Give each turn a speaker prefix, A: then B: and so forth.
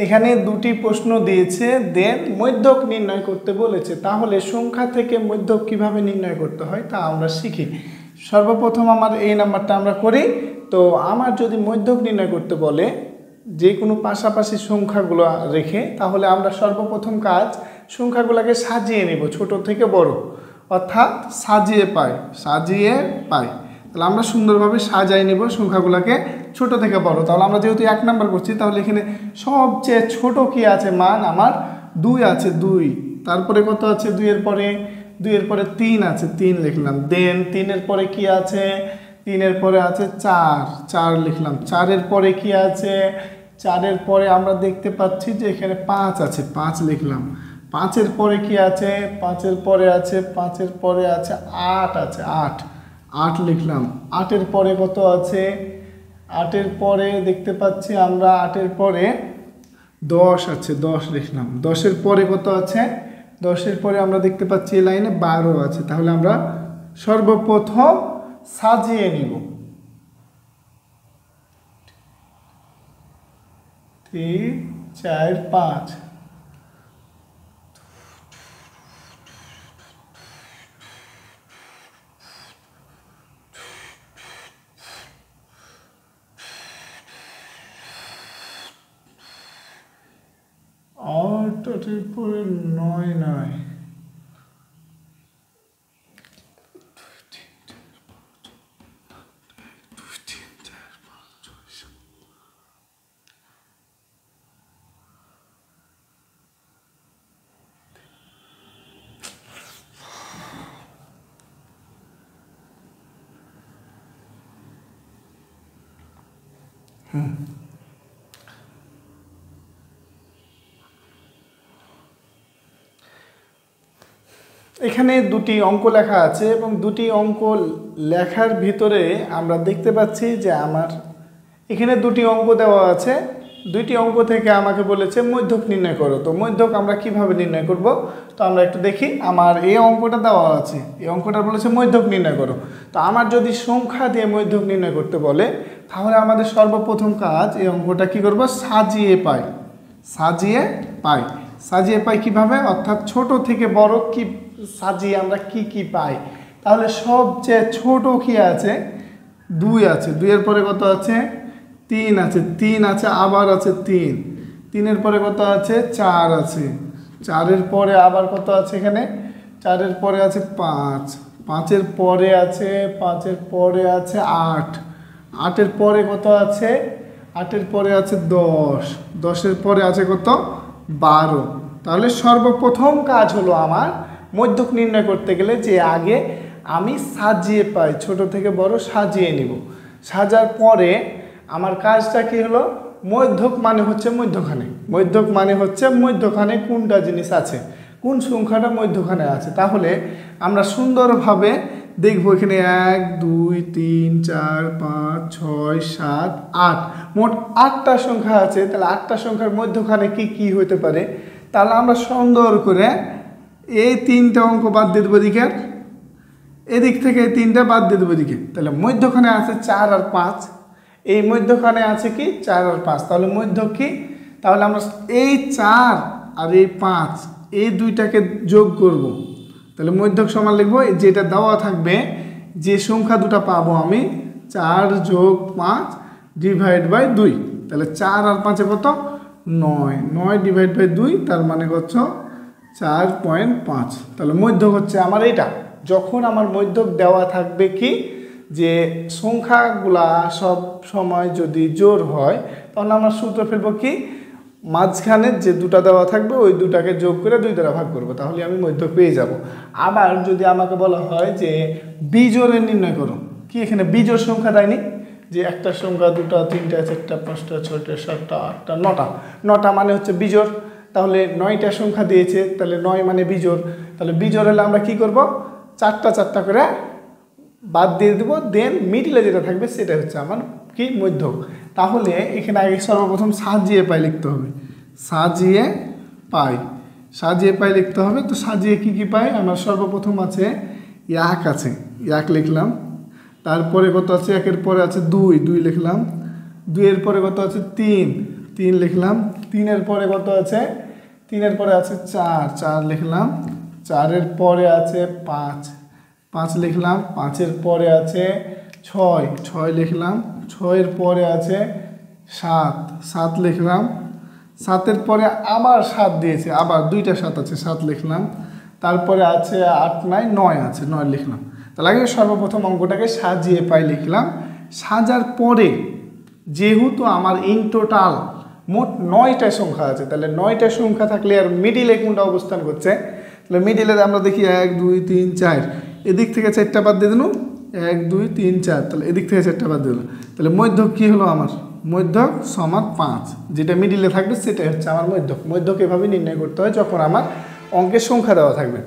A: এখানে দুটি প্রশ্ন দিয়েছে, দেন মধ্যক নির্ণয় করতে বলেছে। তাহলে সংখ্যা থেকে মধ্যক কিভাবে নির্ণয় করতে হয় তা আমরা শিখি। সর্বপ্রথম আমার এই নাম্বারটা আমরা করি। তো আমার যদি মধ্যক নির্ণয় করতে বলে যে কোনো পাশাপাশি সংখ্যাগুলো রেখে, তাহলে আমরা সর্বপ্রথম কাজ সংখ্যাগুলোকে সাজিয়ে নেব ছোট থেকে বড়, অর্থাৎ সাজিয়ে পাই। তাহলে আমরা সুন্দরভাবে সাজাই নেব সংখ্যাগুলোকে ছোট থেকে বড়। তাহলে আমরা যেহেতু 1 নাম্বার করছি, তাহলে এখানে সবচেয়ে ছোট কি আছে মান আমার 2 আছে, 2। তারপরে কত আছে 2 এর পরে 3 আছে, 3 লিখলাম। দেন 3 এর পরে কি আছে, 3 এর পরে আছে 4 লিখলাম। 4 এর পরে কি আছে, 4 এর পরে আমরা দেখতে পাচ্ছি যে এখানে 5 আছে, 5 লিখলাম। 5 এর পরে কি আছে, 5 এর পরে আছে 8 আছে, 8 লিখলাম। 8 এর পরে কত আছে, 8 এর পরে দেখতে পাচ্ছি আমরা 8 এর পরে 10 আছে, 10 লিখলাম। 10 এর পরে কত আছে, 10 এর পরে আমরা দেখতে পাচ্ছি এই লাইনে 12 আছে। তাহলে আমরা সর্বপ্রথম সাজিয়ে নিব 3 4 5। আটের পরে 9 নয়, এখানে দুটি অঙ্ক লেখা আছে এবং দুটি অঙ্ক লেখার ভিতরে আমরা দেখতে পাচ্ছি যে আমার এখানে দুটি অঙ্ক দেওয়া আছে। দুইটি অঙ্ক থেকে আমাকে বলেছে মধ্যক নির্ণয় করো। তো মধ্যক আমরা কিভাবে নির্ণয় করব, তো আমরা একটু দেখি। আমার এই অঙ্কটা দেওয়া আছে, এই অঙ্কটা বলেছে মধ্যক নির্ণয় করো। তো আমার যদি সংখ্যা দিয়ে মধ্যক নির্ণয় করতে বলে, তাহলে আমাদের সর্বপ্রথম কাজ এই অঙ্কটা কি করব, সাজিয়ে পাই কিভাবে, অর্থাৎ ছোট থেকে বড় কি সাজিয়ে আমরা কি পাই। তাহলে সবচেয়ে ছোট কি আছে, 2 আছে। 2 এর পরে কত আছে, 3 আছে। 3 আছে, আবার আছে 3। 3 এর পরে কত আছে, 4 আছে। 4 এর পরে আবার কত আছে এখানে, 4 এর পরে আছে 5। 5 এর পরে আছে 8। 8 এর পরে কত আছে, 8 এর পরে আছে 10। 10 এর পরে আছে কত, 12। তাহলে সর্বপ্রথম কাজ হলো আমার মধ্যক নির্ণয় করতে গেলে যে আগে আমি সাজিয়ে পাই, ছোট থেকে বড় সাজিয়ে নিব। সাজার পরে আমার কাজটা কি হলো, মধ্যক মানে হচ্ছে মধ্যখানে কোনটা জিনিস আছে, কোন সংখ্যাটা মধ্যখানে আছে। তাহলে আমরা সুন্দরভাবে দেখব এখানে 1 2 3 4 5 6 7 8 মোট 8টা সংখ্যা আছে। তাহলে 8টা সংখ্যার মধ্যখানে কি হতে পারে, তাহলে আমরা সুন্দর করে এই 3টা অঙ্ক বাদ দিয়ে দেবো দিকের, এদিক থেকে এই 3টা বাদ দিয়ে দেবো দিকে। তাহলে মধ্যখানে আছে 4 আর 5, এই মধ্যখানে আছে কি 4 আর 5। তাহলে মধ্যক কি, তাহলে আমরা এই 4 আর এই 5 এই দুইটাকে যোগ করব। তাহলে মধ্যক সমান লিখবো যেটা দেওয়া থাকবে, যে সংখ্যা দুটো পাবো আমি 4 যোগ 5 ডিভাইড বাই 2। তাহলে 4 আর 5 কত, 9। 9 ডিভাইড বাই 2, তার মানে কত 4.5। তাহলে মধ্যক হচ্ছে আমার এটা। যখন আমার মধ্যক দেওয়া থাকবে কি, যে সংখ্যাগুলা সব সময় যদি জোড় হয়, তখন আমরা সূত্র ফেলবো কি, মাঝখানে যে দুটা দেওয়া থাকবে ওই দুটাকে যোগ করে 2 দ্বারা ভাগ করব, তাহলে আমি মধ্যক পেয়ে যাব। আবার যদি আমাকে বলা হয় যে বিজোড়ের নির্ণয় করো, কি এখানে বিজোড় সংখ্যা দেয়নি, যে একটা সংখ্যা 2টা 3টা 4টা 5টা 6টা 7টা 8টা 9টা, 9টা মানে হচ্ছে বিজোড়। তাহলে 9টা সংখ্যা দিয়েছে, তাহলে 9 মানে বিজোড়। তাহলে বিজোড় হলে আমরা কি করব, 4টা করে বাদ দিয়ে দেবো। দেন মিডিলে যেটা থাকবে সেটা হচ্ছে আমার কি, মধ্যক। তাহলে এখানে আগে সর্বপ্রথম সাজিয়ে পাই লিখতে হবে, সাজিয়ে পাই লিখতে হবে। তো সাজিয়ে কি পাই, আমার সর্বপ্রথম আছে 1 আছে, 1 লিখলাম। তারপরে কত আছে, 1 এর পরে আছে 2 লিখলাম। 2 এর পরে কত আছে 3, 3 লিখলাম, 3-এর পরে কত আছে? 3-এর পরে আছে 4, 4 লিখলাম, 4-এর পরে আছে 5, 5 লিখলাম, 5-এর পরে আছে 6, 6 লিখলাম, 6-এর পরে আছে 7, 7 লিখলাম, 7-এর পরে আবার 7 দিয়েছে, আবার 2টা 7 আছে, 7 লিখলাম, তারপরে আছে 8, 9, 9 আছে, 9 লিখলাম। তাহলে আগে সর্বপ্রথম অঙ্কটাকে সাজিয়ে পাই লিখলাম। সাজার পরে যেহেতু আমার ইন টোটাল মোট 9টা সংখ্যা আছে, তাহলে 9টা সংখ্যা থাকলে আর মিডিলে কোনটা অবস্থান করছে? তাহলে মিডিলে আমরা দেখি 1, 2, 3, 4, এদিক থেকে 4টা বাদ দিয়ে দিল, 1, 2, 3, 4, তাহলে এদিক থেকে 4টা বাদ দিয়ে দিল। তাহলে মধ্যক কী হলো আমার? মধ্যক সমান 5, যেটা মিডিলে থাকবে সেটাই হচ্ছে আমার মধ্যক। মধ্যক এভাবে নির্ণয় করতে হয় যখন আমার অঙ্কের সংখ্যা দেওয়া থাকবে।